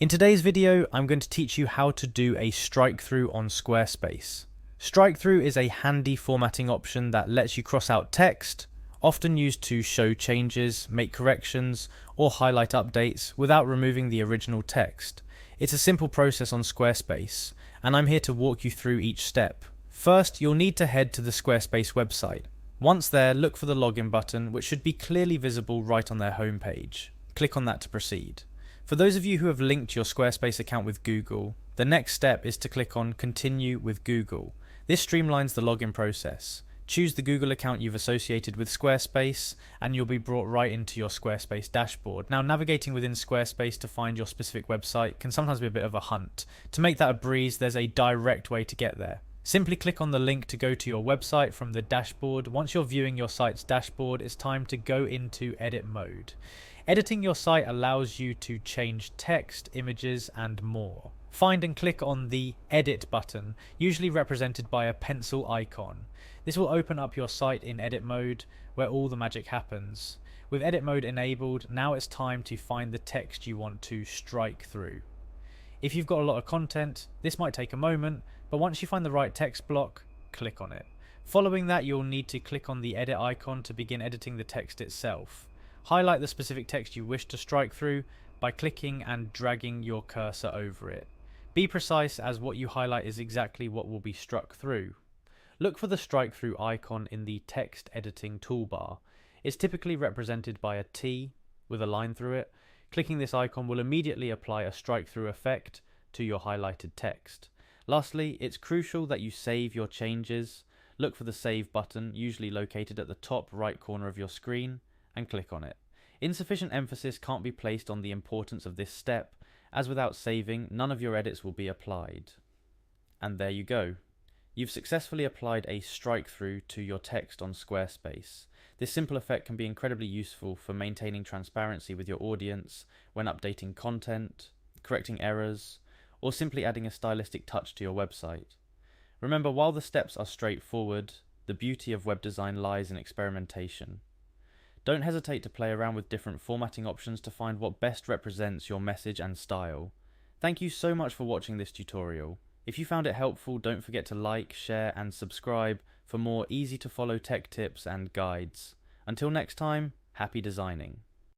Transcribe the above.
In today's video, I'm going to teach you how to do a strike-through on Squarespace. Strike-through is a handy formatting option that lets you cross out text, often used to show changes, make corrections, or highlight updates without removing the original text. It's a simple process on Squarespace, and I'm here to walk you through each step. First, you'll need to head to the Squarespace website. Once there, look for the login button, which should be clearly visible right on their homepage. Click on that to proceed. For those of you who have linked your Squarespace account with Google, the next step is to click on Continue with Google. This streamlines the login process. Choose the Google account you've associated with Squarespace and you'll be brought right into your Squarespace dashboard. Now, navigating within Squarespace to find your specific website can sometimes be a bit of a hunt. To make that a breeze, there's a direct way to get there. Simply click on the link to go to your website from the dashboard. Once you're viewing your site's dashboard, it's time to go into edit mode. Editing your site allows you to change text, images, and more. Find and click on the Edit button, usually represented by a pencil icon. This will open up your site in edit mode, where all the magic happens. With edit mode enabled, now it's time to find the text you want to strike through. If you've got a lot of content, this might take a moment, but once you find the right text block, click on it. Following that, you'll need to click on the edit icon to begin editing the text itself. Highlight the specific text you wish to strike through by clicking and dragging your cursor over it. Be precise, as what you highlight is exactly what will be struck through. Look for the strike through icon in the text editing toolbar. It's typically represented by a T with a line through it. Clicking this icon will immediately apply a strike through effect to your highlighted text. Lastly, it's crucial that you save your changes. Look for the save button, usually located at the top right corner of your screen, and click on it. Insufficient emphasis can't be placed on the importance of this step, as without saving, none of your edits will be applied. And there you go. You've successfully applied a strike through to your text on Squarespace. This simple effect can be incredibly useful for maintaining transparency with your audience, when updating content, correcting errors, or simply adding a stylistic touch to your website. Remember, while the steps are straightforward, the beauty of web design lies in experimentation. Don't hesitate to play around with different formatting options to find what best represents your message and style. Thank you so much for watching this tutorial. If you found it helpful, don't forget to like, share, and subscribe for more easy to follow tech tips and guides. Until next time, happy designing.